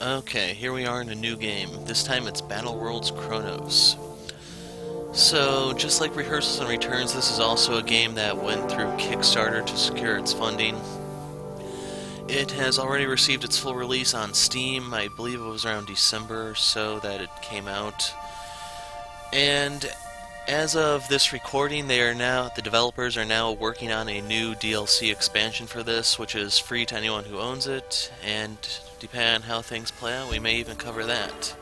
Okay, here we are in a new game. This time it's Battle Worlds Kronos. So, just like Rehearsals and Returns, this is also a game that went through Kickstarter to secure its funding. It has already received its full release on Steam. I believe it was around December or so that it came out. And as of this recording, the developers are now working on a new DLC expansion for this, which is free to anyone who owns it, and depending on how things play out, we may even cover that.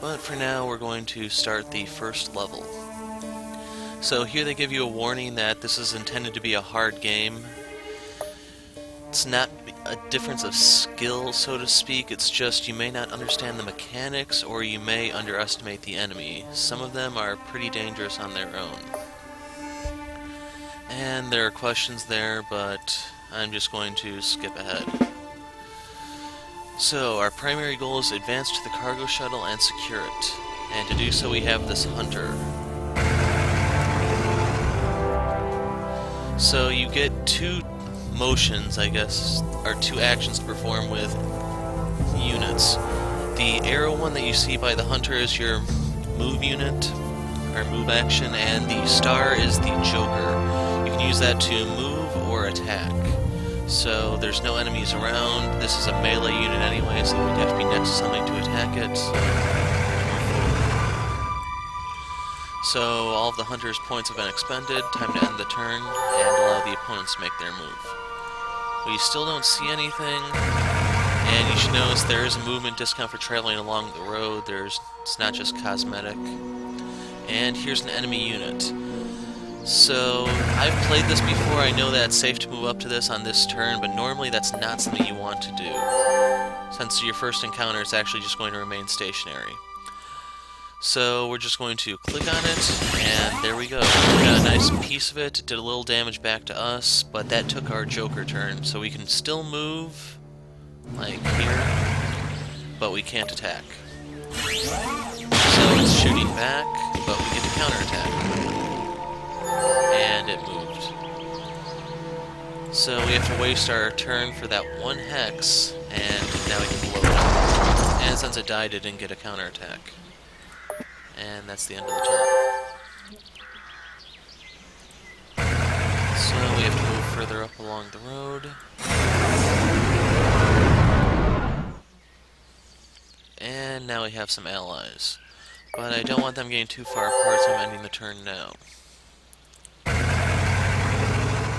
But for now, we're going to start the first level. So here they give you a warning that this is intended to be a hard game. It's not a difference of skill, so to speak, it's just you may not understand the mechanics or you may underestimate the enemy. Some of them are pretty dangerous on their own. And there are questions there, but I'm just going to skip ahead. So, our primary goal is to advance to the cargo shuttle and secure it. And to do so we have this hunter. So you get two motions, I guess, or two actions to perform with units. The arrow one that you see by the hunter is your move unit, or move action, and the star is the joker. You can use that to move or attack. So there's no enemies around. This is a melee unit anyway, so we'd have to be next to something to attack it. So all of the hunter's points have been expended. Time to end the turn and allow the opponents to make their move. We still don't see anything, and you should notice there is a movement discount for traveling along the road. It's not just cosmetic. And here's an enemy unit. So, I've played this before, I know that it's safe to move up to this on this turn, but normally that's not something you want to do. Since your first encounter, it's actually just going to remain stationary. So, we're just going to click on it, and there we go. We got a nice piece of it, did a little damage back to us, but that took our joker turn, so we can still move, like here, but we can't attack. So, it's shooting back, but we get to counterattack. And it moved. So we have to waste our turn for that one hex, and now we can blow it up. And since it died, it didn't get a counterattack. And that's the end of the turn. So we have to move further up along the road. And now we have some allies. But I don't want them getting too far apart, so I'm ending the turn now.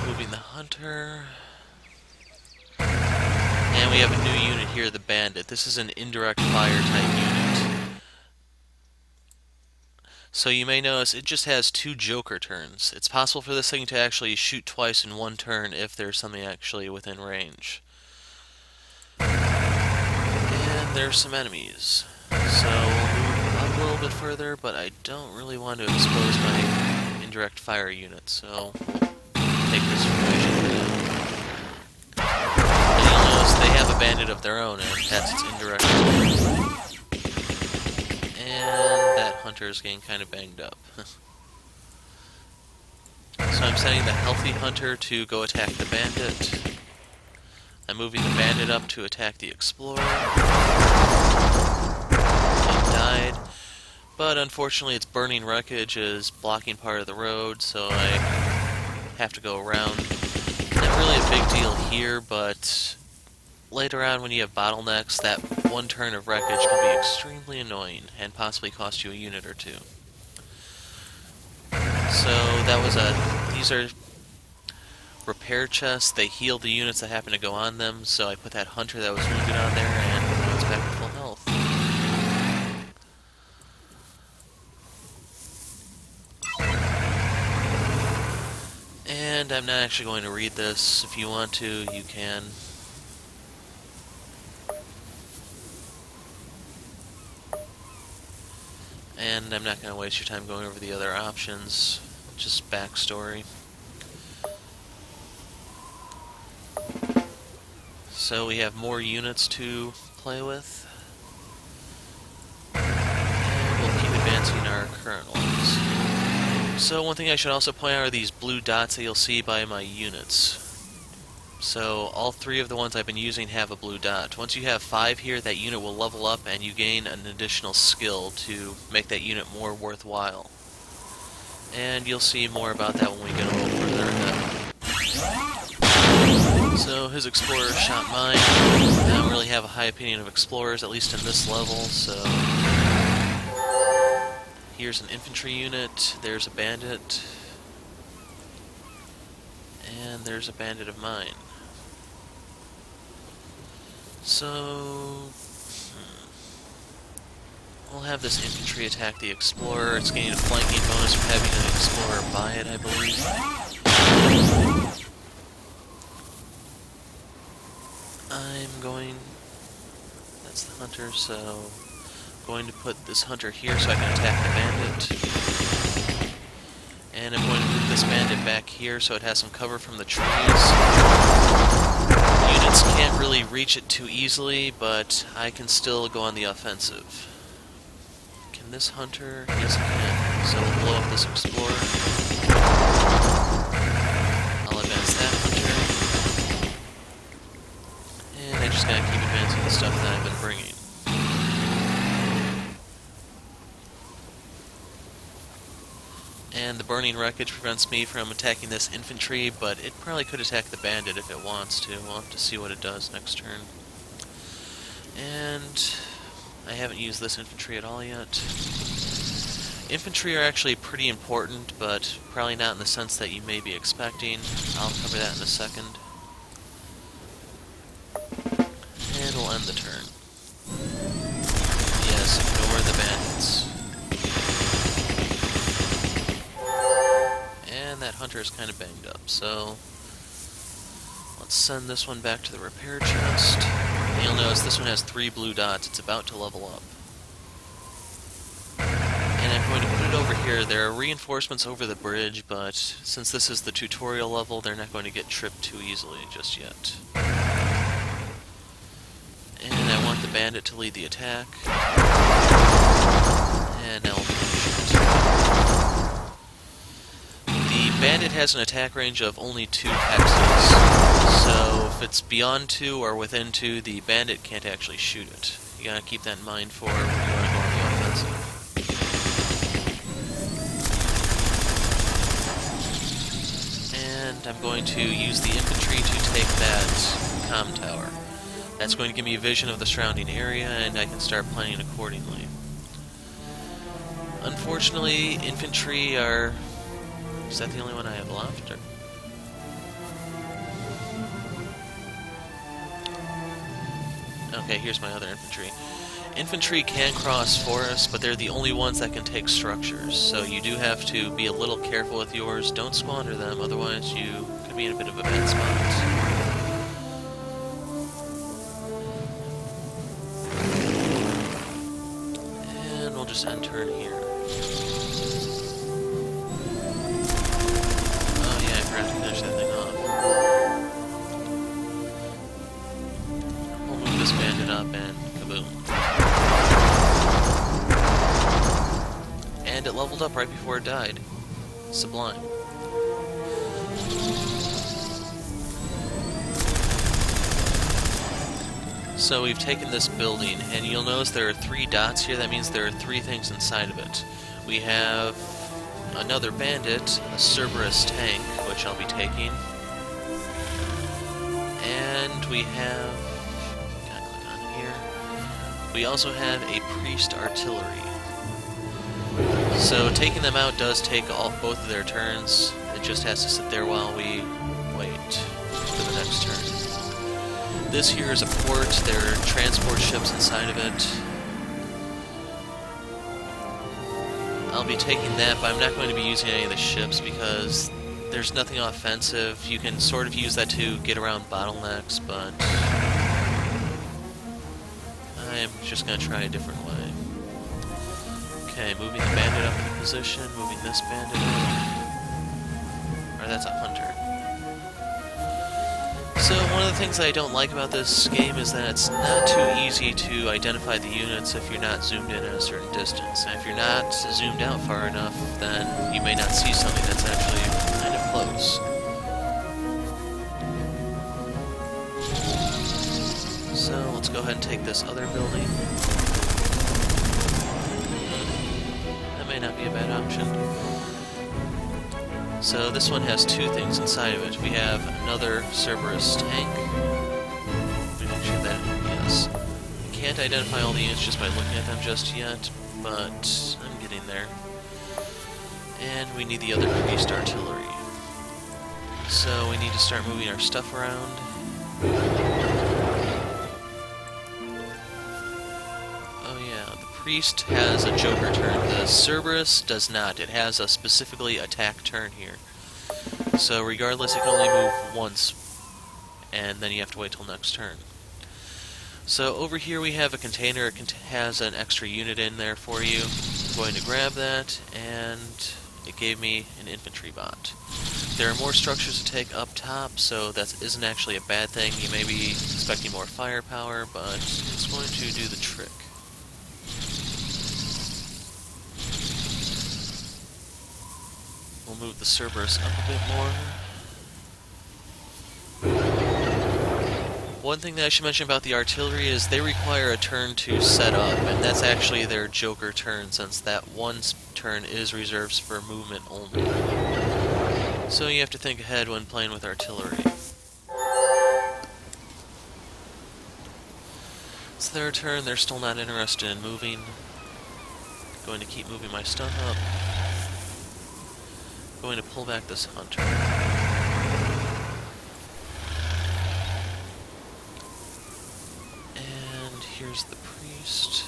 Moving the hunter. And we have a new unit here, the bandit. This is an indirect fire type unit. So you may notice it just has two joker turns. It's possible for this thing to actually shoot twice in one turn if there's something actually within range. And there's some enemies. So we'll move up a little bit further, but I don't really want to expose my indirect fire unit, so take this information for now. And you'll notice they have a bandit of their own, and that's its indirect. And that hunter is getting kind of banged up. So I'm sending the healthy hunter to go attack the bandit. I'm moving the bandit up to attack the explorer. It died. But unfortunately its burning wreckage is blocking part of the road, so I have to go around. Not really a big deal here, but later on when you have bottlenecks, that one turn of wreckage can be extremely annoying and possibly cost you a unit or two. So that was these are repair chests. They heal the units that happen to go on them, so I put that hunter that was wounded on there, and now it's back to full health. And I'm not actually going to read this. If you want to, you can. And I'm not going to waste your time going over the other options. Just backstory. So we have more units to play with. And we'll keep advancing our current ones. So one thing I should also point out are these blue dots that you'll see by my units. So all 3 of the ones I've been using have a blue dot. Once you have 5 here, that unit will level up and you gain an additional skill to make that unit more worthwhile. And you'll see more about that when we get a little further ahead. So his explorer shot mine. I don't really have a high opinion of explorers, at least in this level, so... Here's an infantry unit, there's a bandit, and there's a bandit of mine. So... We'll have this infantry attack the explorer. It's gaining a flanking bonus for having an explorer by it, I believe. I'm going... That's the hunter, so... going to put this hunter here so I can attack the bandit. And I'm going to move this bandit back here so it has some cover from the trees. Units can't really reach it too easily, but I can still go on the offensive. Can this hunter? Yes, it can. So we'll blow up this explorer. I'll advance that hunter. And I just gotta keep advancing the stuff that I've been bringing. And the burning wreckage prevents me from attacking this infantry, but it probably could attack the bandit if it wants to. We'll have to see what it does next turn. And I haven't used this infantry at all yet. Infantry are actually pretty important, but probably not in the sense that you may be expecting. I'll cover that in a second. And we'll end the turn. Yes, ignore the bandits. And that hunter is kind of banged up, so let's send this one back to the repair chest. And you'll notice this one has 3 blue dots. It's about to level up. And I'm going to put it over here. There are reinforcements over the bridge, but since this is the tutorial level, they're not going to get tripped too easily just yet. And I want the bandit to lead the attack. And now we'll finish it. The bandit has an attack range of only 2 hexes, so if it's beyond 2 or within 2, the bandit can't actually shoot it. You gotta keep that in mind for when you want to go on the offensive. And I'm going to use the infantry to take that comm tower. That's going to give me a vision of the surrounding area, and I can start planning accordingly. Unfortunately, infantry are... Is that the only one I have left? Or? Okay, here's my other infantry. Infantry can cross forests, but they're the only ones that can take structures, so you do have to be a little careful with yours. Don't squander them, otherwise you could be in a bit of a bad spot. And we'll just end turn here. Finish that thing off. We'll move this bandit up and kaboom. And it leveled up right before it died. Sublime. So we've taken this building, and you'll notice there are 3 dots here. That means there are 3 things inside of it. We have another bandit, a Cerberus tank, which I'll be taking, and we have, gotta click on here, we also have a priest artillery. So taking them out does take both of their turns. It just has to sit there while we wait for the next turn. This here is a port. There are transport ships inside of it. I'll be taking that, but I'm not going to be using any of the ships because there's nothing offensive. You can sort of use that to get around bottlenecks, but I'm just going to try a different way. Okay, moving the bandit up into position, moving this bandit up. Or that's a hunter. So one of the things I don't like about this game is that it's not too easy to identify the units if you're not zoomed in at a certain distance. And if you're not zoomed out far enough, then you may not see something that's actually kind of close. go ahead and take this other building. That may not be a bad option. So this one has two things inside of it. We have another Cerberus tank. Let me make sure that, yes. I can't identify all the units just by looking at them just yet, but I'm getting there. And we need the other priest artillery. So we need to start moving our stuff around. Oh yeah, the priest has a joker turn. The Cerberus does not. It has a specifically attack turn here. So regardless, it can only move once, and then you have to wait till next turn. So over here we have a container. It has an extra unit in there for you. I'm going to grab that, and it gave me an infantry bot. There are more structures to take up top, so that isn't actually a bad thing. You may be expecting more firepower, but it's going to do the trick. We'll move the Cerberus up a bit more. One thing that I should mention about the artillery is they require a turn to set up, and that's actually their joker turn, since that one turn is reserved for movement only. So you have to think ahead when playing with artillery. It's their turn, they're still not interested in moving. Going to keep moving my stuff up. Going to pull back this hunter. And here's the priest.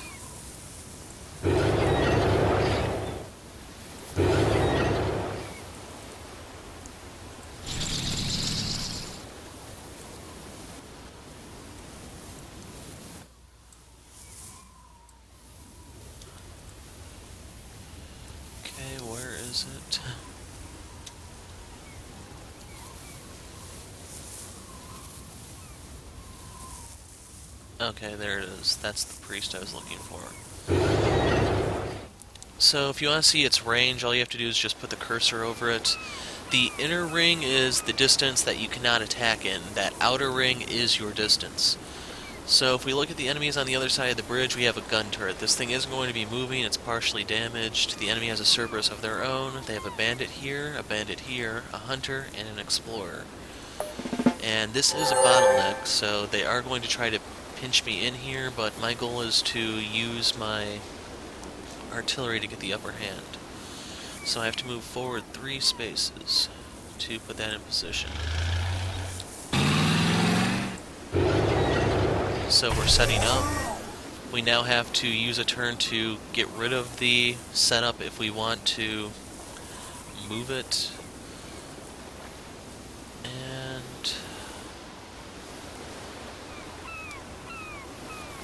Okay, where is it? Okay, there it is. That's the priest I was looking for. So if you want to see its range, all you have to do is just put the cursor over it. The inner ring is the distance that you cannot attack in. That outer ring is your distance. So if we look at the enemies on the other side of the bridge, we have a gun turret. This thing isn't going to be moving, it's partially damaged. The enemy has a Cerberus of their own. They have a bandit here, a hunter, and an explorer. And this is a bottleneck, so they are going to try to pinch me in here, but my goal is to use my artillery to get the upper hand. So I have to move forward 3 spaces to put that in position. So we're setting up. We now have to use a turn to get rid of the setup if we want to move it. And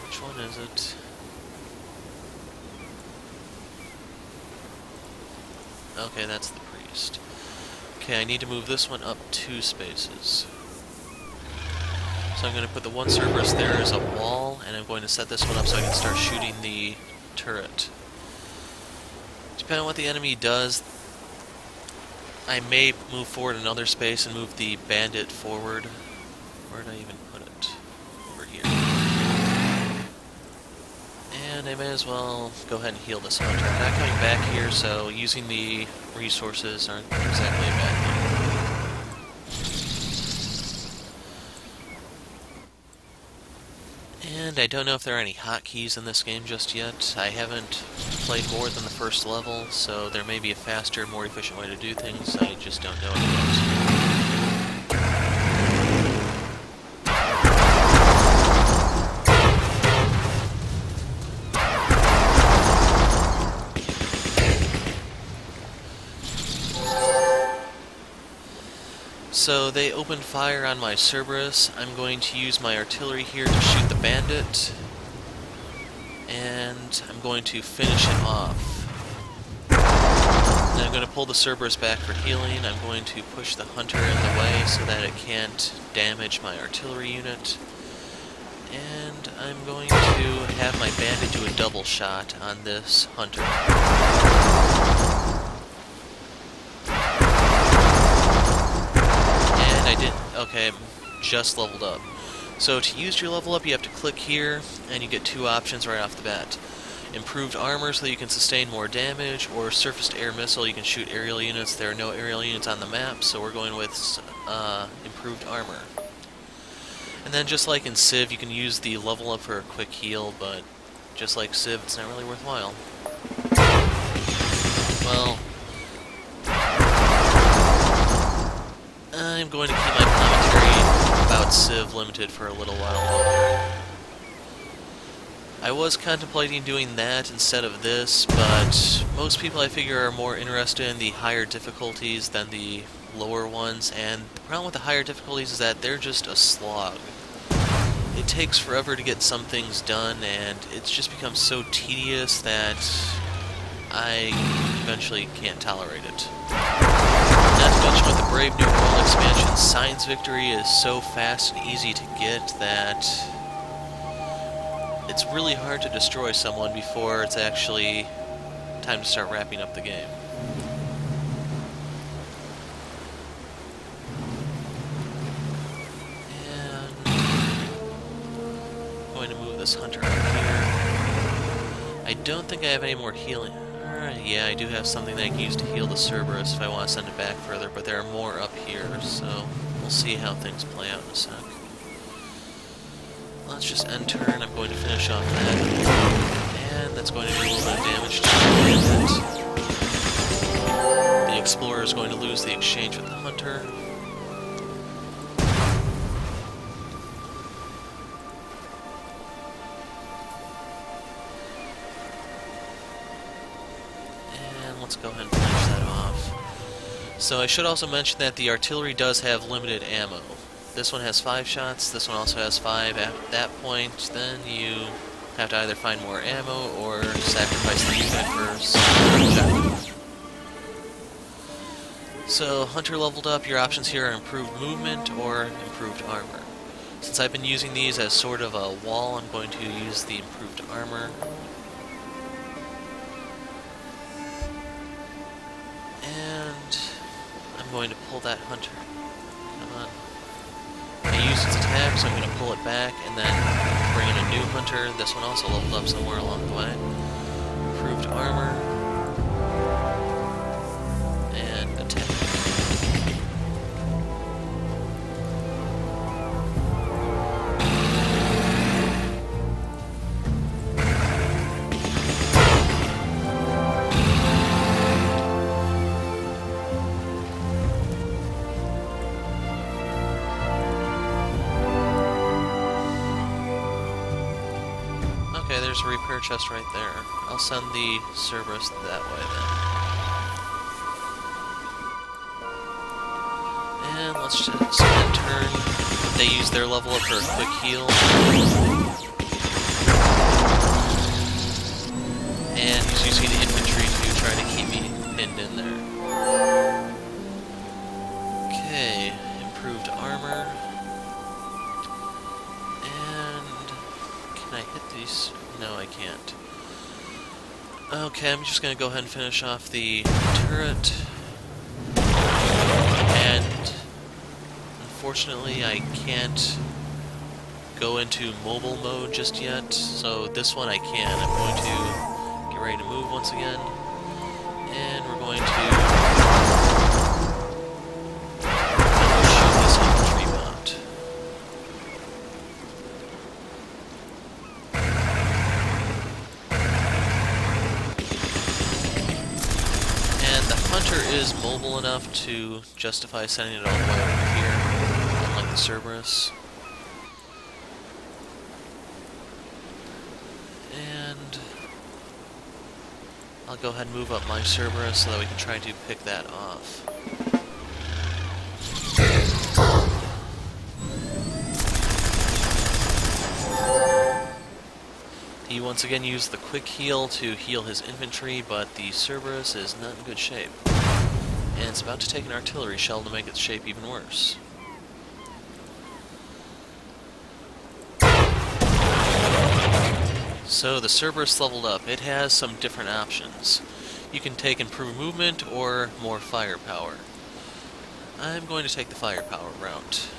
which one is it? Okay, that's the priest. Okay, I need to move this one up 2 spaces. So I'm going to put the one Cerberus there as a wall, and I'm going to set this one up so I can start shooting the turret. Depending on what the enemy does, I may move forward another space and move the bandit forward. Where did I even put it? Over here. And I may as well go ahead and heal this hunter. I'm not coming back here, so using the resources aren't exactly a bad thing. And I don't know if there are any hotkeys in this game just yet. I haven't played more than the first level, so there may be a faster, more efficient way to do things. I just don't know it yet. So they opened fire on my Cerberus. I'm going to use my artillery here to shoot the bandit. And I'm going to finish it off. And I'm going to pull the Cerberus back for healing. I'm going to push the hunter in the way so that it can't damage my artillery unit. And I'm going to have my bandit do a double shot on this hunter. Okay, just leveled up. So to use your level up, you have to click here, and you get two options right off the bat. Improved armor so that you can sustain more damage, or surface-to-air missile, you can shoot aerial units. There are no aerial units on the map, so we're going with improved armor. And then just like in Civ, you can use the level up for a quick heal, but just like Civ, it's not really worthwhile. Well, I'm going to keep my commentary about Civ limited for a little while longer. I was contemplating doing that instead of this, but most people I figure are more interested in the higher difficulties than the lower ones, and the problem with the higher difficulties is that they're just a slog. It takes forever to get some things done, and it's just become so tedious that I eventually can't tolerate it. Not to mention with the Brave New World expansion, Science Victory is so fast and easy to get that it's really hard to destroy someone before it's actually time to start wrapping up the game. And I'm going to move this hunter up here. I don't think I have any more healing. Yeah, I do have something that I can use to heal the Cerberus if I want to send it back further, but there are more up here, so we'll see how things play out in a sec. Let's just end turn. I'm going to finish off that, and that's going to do a little bit of damage to it. The Explorer is going to lose the exchange with the Hunter. Let's go ahead and finish that off. So I should also mention that the artillery does have limited ammo. This one has 5 shots, this one also has 5. At that point, then you have to either find more ammo or sacrifice the unit for some objective. So, Hunter leveled up, your options here are improved movement or improved armor. Since I've been using these as sort of a wall, I'm going to use the improved armor. And I'm going to pull that Hunter. Come on. I used its attack, so I'm going to pull it back and then bring in a new Hunter. This one also leveled up somewhere along the way. Improved armor. And attack. Okay, there's a repair chest right there. I'll send the Cerberus that way then. And let's just end turn. They use their level up for a quick heal. And he's using the infantry to try to keep me pinned in there. Okay, improved armor. Can I hit these? No, I can't. Okay, I'm just gonna go ahead and finish off the turret. And unfortunately, I can't go into mobile mode just yet, so this one I can. I'm going to get ready to move once again. And we're going to shoot this infantry bot. Hunter is mobile enough to justify sending it all the way over here, unlike the Cerberus. And I'll go ahead and move up my Cerberus so that we can try to pick that off. He once again used the quick heal to heal his infantry, but the Cerberus is not in good shape. And it's about to take an artillery shell to make its shape even worse. So the Cerberus leveled up. It has some different options. You can take improved movement or more firepower. I'm going to take the firepower route.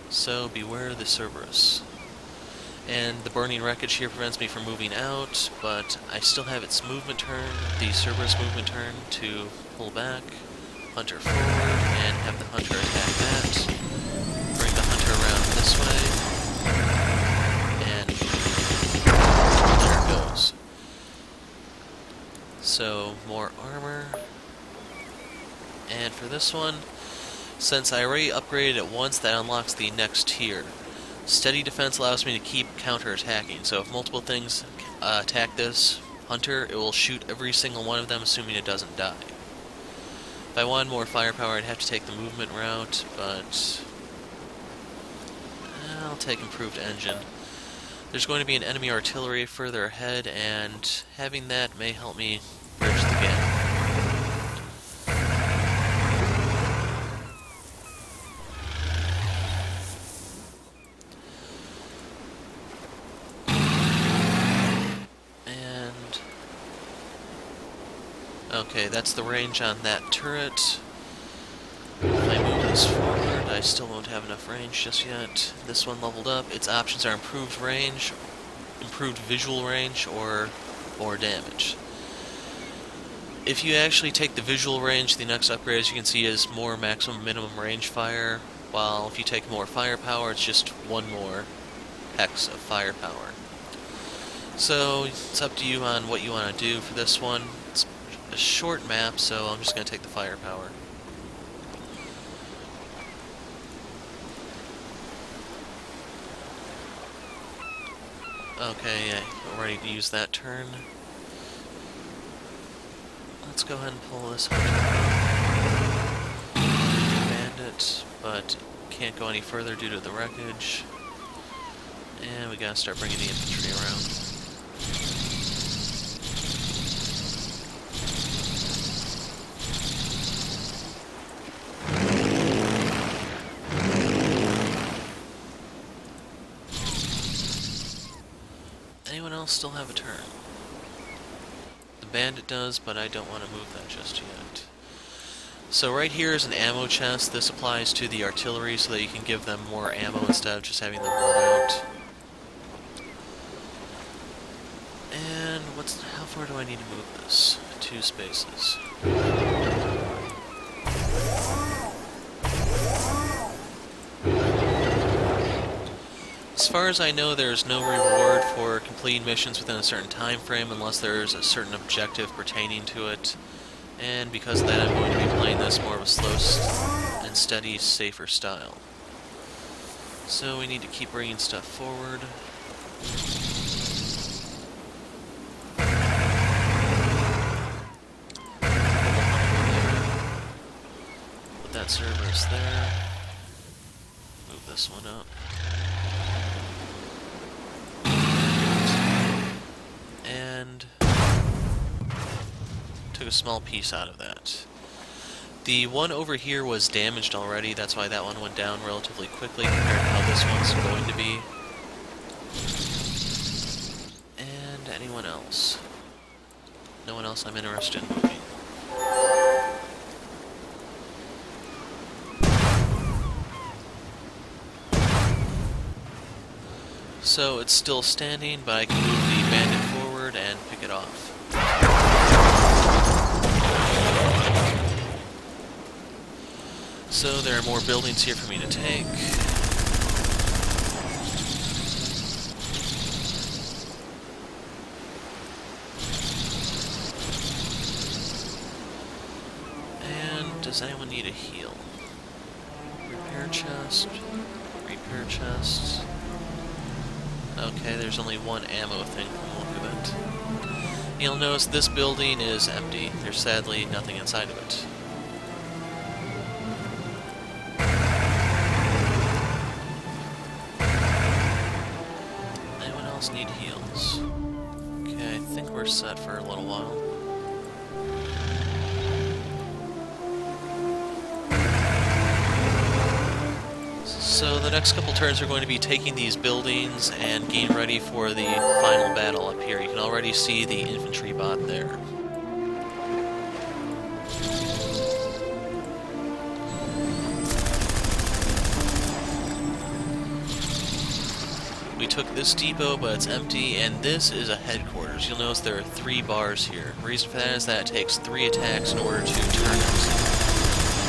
So beware the Cerberus. And the burning wreckage here prevents me from moving out, but I still have its movement turn, the Cerberus movement turn, to pull back, Hunter forward, and have the Hunter attack that. Bring the Hunter around this way, and there it goes. So, more armor. And for this one, since I already upgraded it once, that unlocks the next tier. Steady defense allows me to keep counter-attacking, so if multiple things attack this Hunter, it will shoot every single one of them, assuming it doesn't die. If I wanted more firepower, I'd have to take the movement route, but I'll take improved engine. There's going to be an enemy artillery further ahead, and having that may help me bridge the gap. Okay, that's the range on that turret. If I move this forward, I still won't have enough range just yet. This one leveled up. Its options are improved range, improved visual range, or more damage. If you actually take the visual range, the next upgrade, as you can see, is more maximum minimum range fire, while if you take more firepower, it's just one more hex of firepower. So, it's up to you on what you want to do for this one. It's a short map, so I'm just going to take the firepower. Okay, yeah, we're ready to use that turn. Let's go ahead and pull this bandit, but can't go any further due to the wreckage. And we gotta start bringing the infantry around. Anyone else still have a turn? The bandit does, but I don't want to move that just yet. So right here is an ammo chest. This applies to the artillery so that you can give them more ammo instead of just having them hold out. And how far do I need to move this? 2 spaces. As far as I know, there is no reward for completing missions within a certain time frame unless there is a certain objective pertaining to it. And because of that, I'm going to be playing this more of a slow and steady, safer style. So we need to keep bringing stuff forward. Put that Cerberus there. Move this one up. And took a small piece out of that. The one over here was damaged already, that's why that one went down relatively quickly compared to how this one's going to be. And anyone else? No one else I'm interested in moving. So it's still standing, but I can move the bandit forward and pick it off. So there are more buildings here for me to take. And does anyone need a heal? Repair chest. Repair chests. Okay, there's only one ammo thing from the look of it. You'll notice this building is empty. There's sadly nothing inside of it. Anyone else need heals? Okay, I think we're set for a little while. So the next couple turns are going to be taking these buildings and getting ready for the final battle up here. You can already see the infantry bot there. we took this depot, but it's empty, and this is a headquarters. You'll notice there are 3 bars here. The reason for that is that it takes 3 attacks in order to turn it.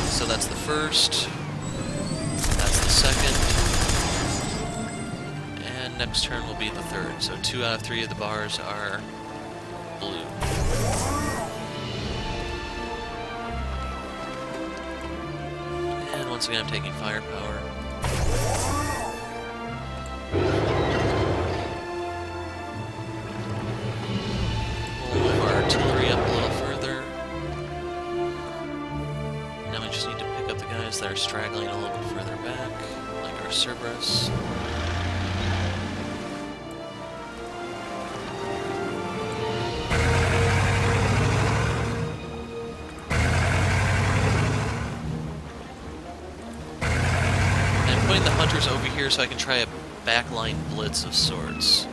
So that's the first, that's the second, and next turn will be the third. So 2 out of 3 of the bars are blue. And once again, I'm taking firepower. We'll move our artillery up a little further. Now we just need to pick up the guys that are straggling a little bit further back, like our Cerberus. The hunters over here so I can try a backline blitz of sorts.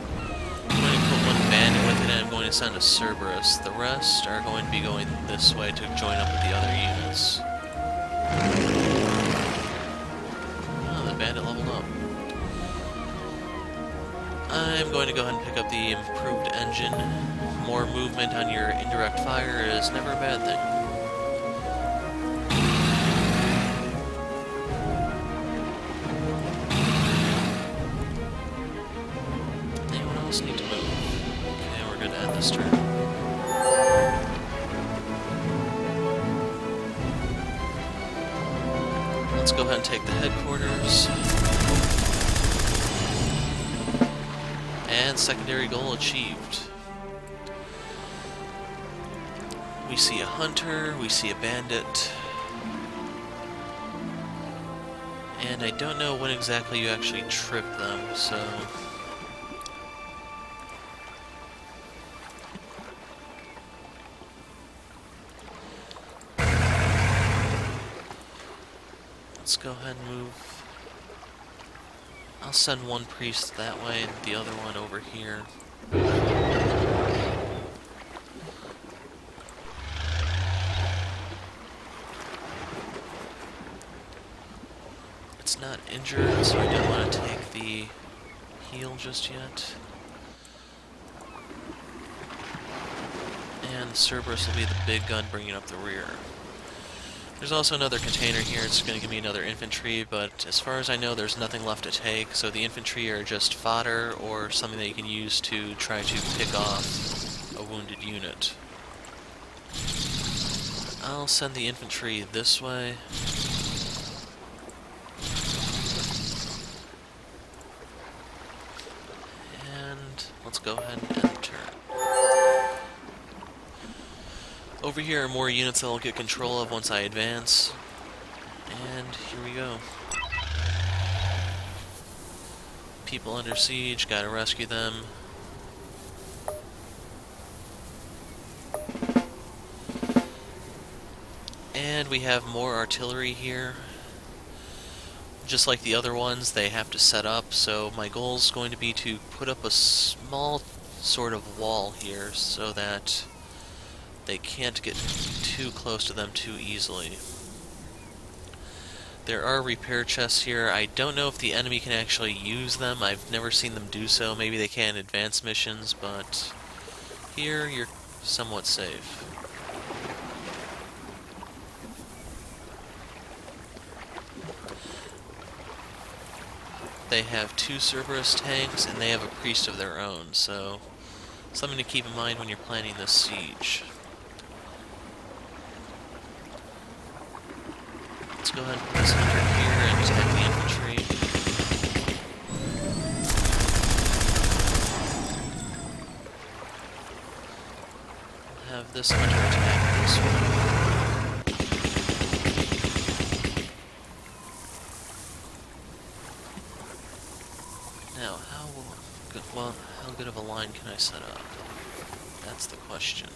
I'm going to put 1 bandit with it, and I'm going to send a Cerberus. The rest are going to be going this way to join up with the other units. Oh, the bandit leveled up. I'm going to go ahead and pick up the improved engine. More movement on your indirect fire is never a bad thing. Need to move. Okay, we're going to end this turn. Let's go ahead and take the headquarters. And secondary goal achieved. We see a hunter, we see a bandit. And I don't know when exactly you actually trip them, so... let's go ahead and move. I'll send 1 priest that way and the other one over here. It's not injured, so I don't want to take the heal just yet. And the Cerberus will be the big gun bringing up the rear. There's also another container here. It's going to give me another infantry, but as far as I know, there's nothing left to take, so the infantry are just fodder or something that you can use to try to pick off a wounded unit. I'll send the infantry this way. And let's go ahead and end the turn. Over here are more units that I'll get control of once I advance. And here we go. People under siege, gotta rescue them. And we have more artillery here. Just like the other ones, they have to set up, so my goal is going to be to put up a small sort of wall here so that they can't get too close to them too easily. There are repair chests here. I don't know if the enemy can actually use them. I've never seen them do so. Maybe they can in advanced missions, but here you're somewhat safe. They have 2 Cerberus tanks, and they have a priest of their own, so something to keep in mind when you're planning this siege. Let's go ahead and put this hunter here and attack the infantry. We'll have this hunter attack this one. Now, how good of a line can I set up? That's the question.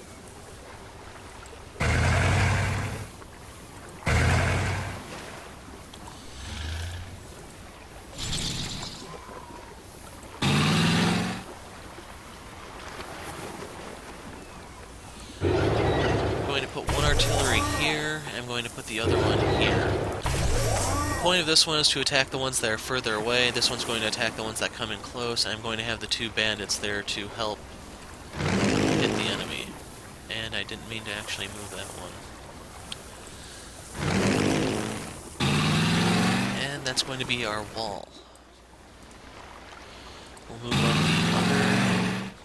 I'm going to put 1 artillery here, and I'm going to put the other one here. point of this one is to attack the ones that are further away. This one's going to attack the ones that come in close. I'm going to have the two bandits there to help hit the enemy. And I didn't mean to actually move that one. And that's going to be our wall. We'll move on the other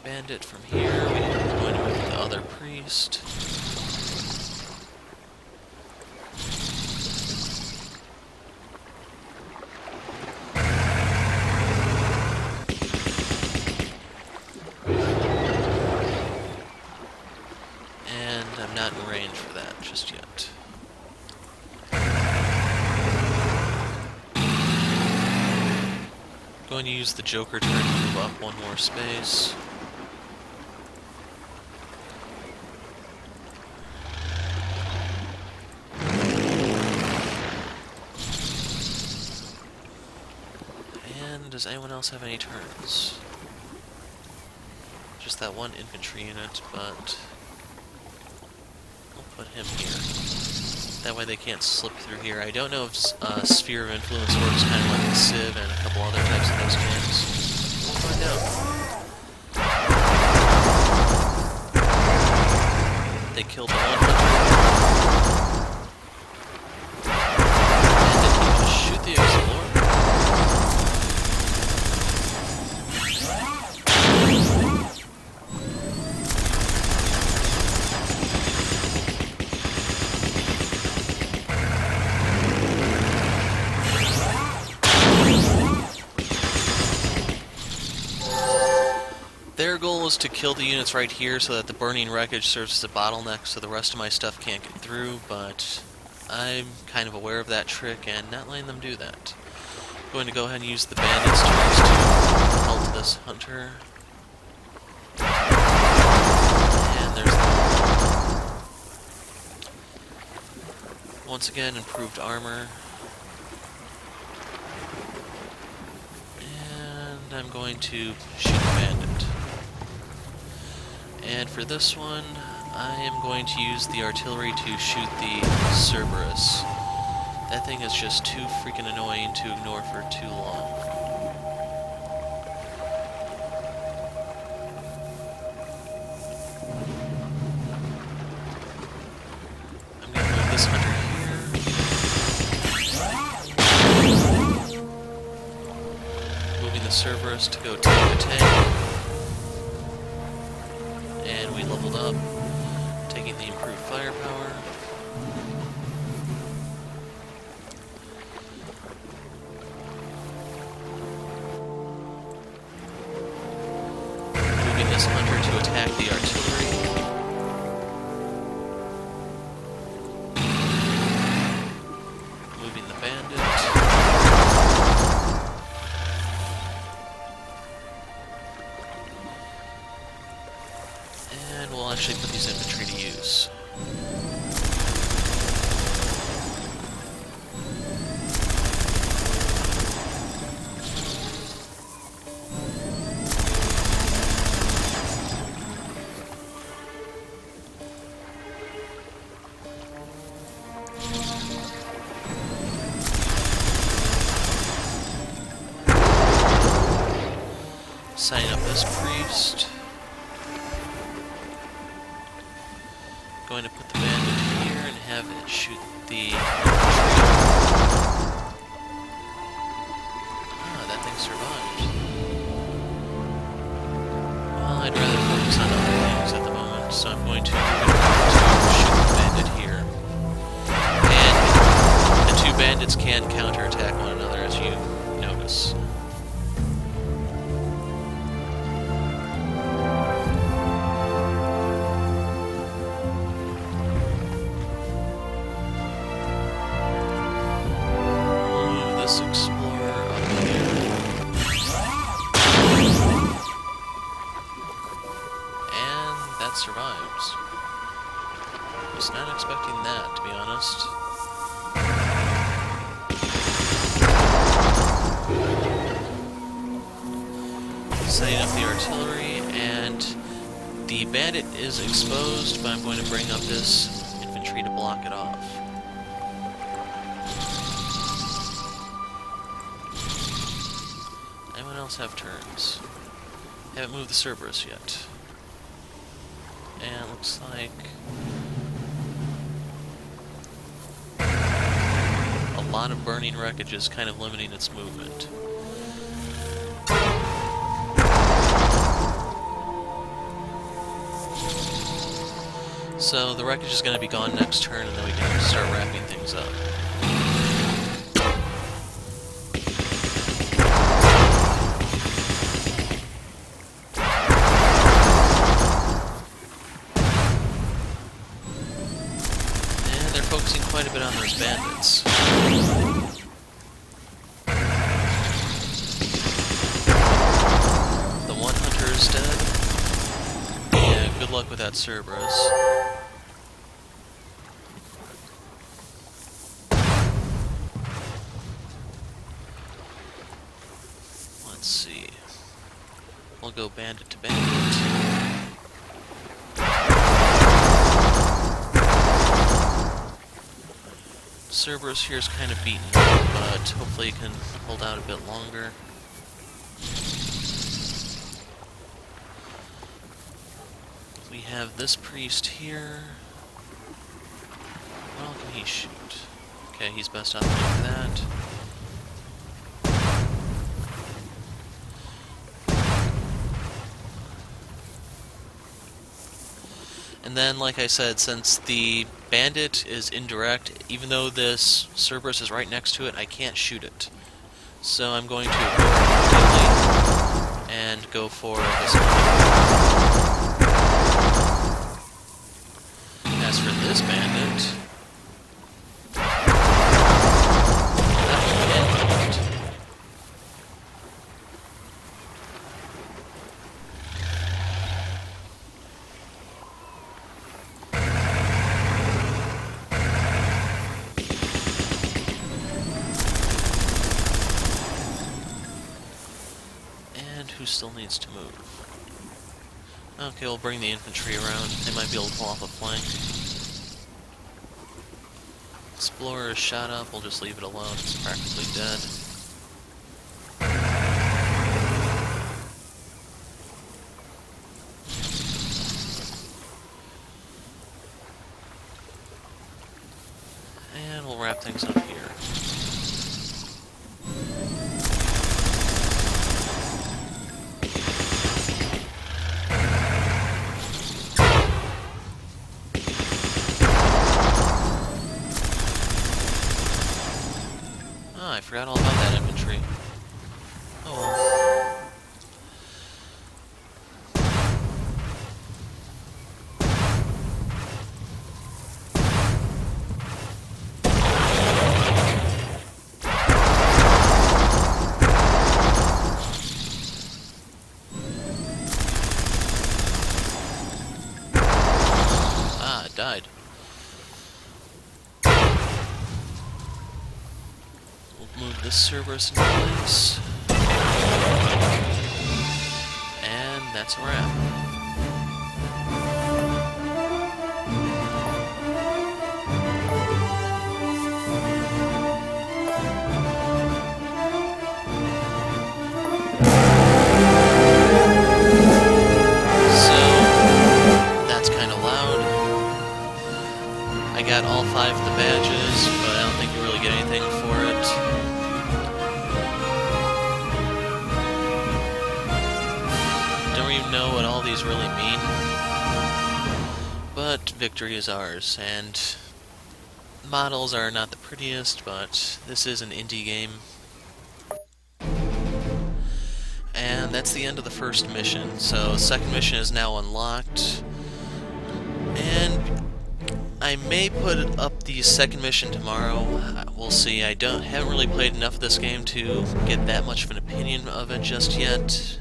bandit from here. We're going to move the other priest. And I'm not in range for that just yet. Going to use the Joker turn to move up one more space. And does anyone else have any turns? Just that one infantry unit, but we'll put him here. That way they can't slip through here. I don't know if Sphere of Influence works kind of like the Civ and a couple other types of those games. We'll find out. They killed the 100. And did he just shoot the Explorer? Their goal is to kill the units right here so that the burning wreckage serves as a bottleneck so the rest of my stuff can't get through, but I'm kind of aware of that trick and not letting them do that. I'm going to go ahead and use the bandits turns to halt this hunter. And there's the... Once again, improved armor. And I'm going to shoot the bandit. And for this one, I am going to use the artillery to shoot the Cerberus. That thing is just too freaking annoying to ignore for too long. I'm going to move this hunter here. Moving the Cerberus to go tank to tank. And we leveled up, taking the improved firepower. Moving this hunter to attack the artillery. Moving the bandit. And we'll actually put these infantry to use. Signing up this priest. Going to put the bandit here and have it shoot the that thing survived. Well, I'd rather focus on other things at the moment, so I'm going to shoot the bandit here. And the two bandits can counterattack one another, as you notice. Explorer up here. And that survives. Was not expecting that, to be honest. Setting up the artillery, and the bandit is exposed, but I'm going to bring up this infantry to block it off. else have turns? Haven't moved the Cerberus yet. And it looks like a lot of burning wreckage is kind of limiting its movement. So the wreckage is going to be gone next turn, and then we can start wrapping things up. And they're focusing quite a bit on those bandits. The one hunter is dead. Yeah, good luck with that Cerberus. Let's see. We'll go bandit to bandit. Cerberus here is kind of beaten up, but hopefully he can hold out a bit longer. We have this priest here. What all can he shoot? Okay, he's best off doing that. And then, like I said, since the bandit is indirect, even though this Cerberus is right next to it, I can't shoot it. So I'm going to ignore it completely and go for this one. As for this bandit, that one can't hit. Who still needs to move? Okay, we'll bring the infantry around. They might be able to pull off a flank. Explorer is shot up. We'll just leave it alone. It's practically dead. And we'll wrap things up here. I forgot all about that infantry. Oh well. Ah, it died. Move this Cerberus into place. And that's a wrap. I got all 5 of the badges, but I don't think you really get anything for it. Don't even know what all these really mean. But victory is ours, and models are not the prettiest, but this is an indie game. And that's the end of the first mission, so second mission is now unlocked. And I may put up the second mission tomorrow. We'll see. I haven't really played enough of this game to get that much of an opinion of it just yet.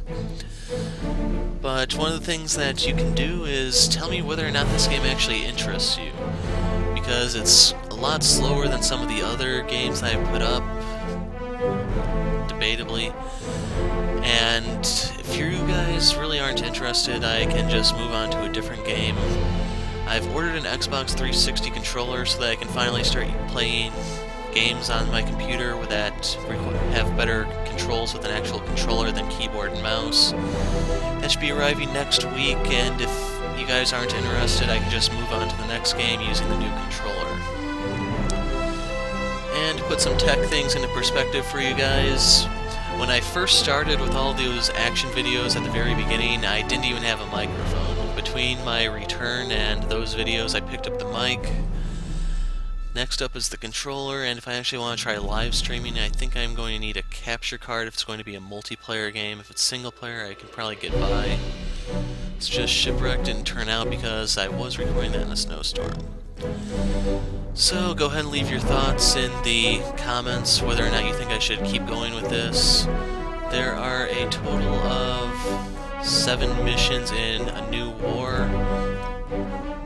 But one of the things that you can do is tell me whether or not this game actually interests you. Because it's a lot slower than some of the other games I've put up, debatably. And if you guys really aren't interested, I can just move on to a different game. I've ordered an Xbox 360 controller so that I can finally start playing games on my computer that have better controls with an actual controller than keyboard and mouse. That should be arriving next week, and if you guys aren't interested, I can just move on to the next game using the new controller. And to put some tech things into perspective for you guys, when I first started with all those action videos at the very beginning, I didn't even have a microphone. Between my return and those videos, I picked up the mic. Next up is the controller, and if I actually want to try live streaming, I think I'm going to need a capture card if it's going to be a multiplayer game. If it's single player, I can probably get by. It's just Shipwreck didn't turn out because I was recording that in a snowstorm. So go ahead and leave your thoughts in the comments whether or not you think I should keep going with this. There are a total of 7 missions in A New War,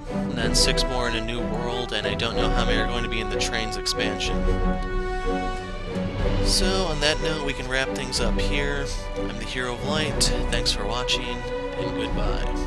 and then 6 more in A New World, and I don't know how many are going to be in the Trains expansion. So on that note, we can wrap things up here. I'm the Hero of Light. Thanks for watching, and goodbye.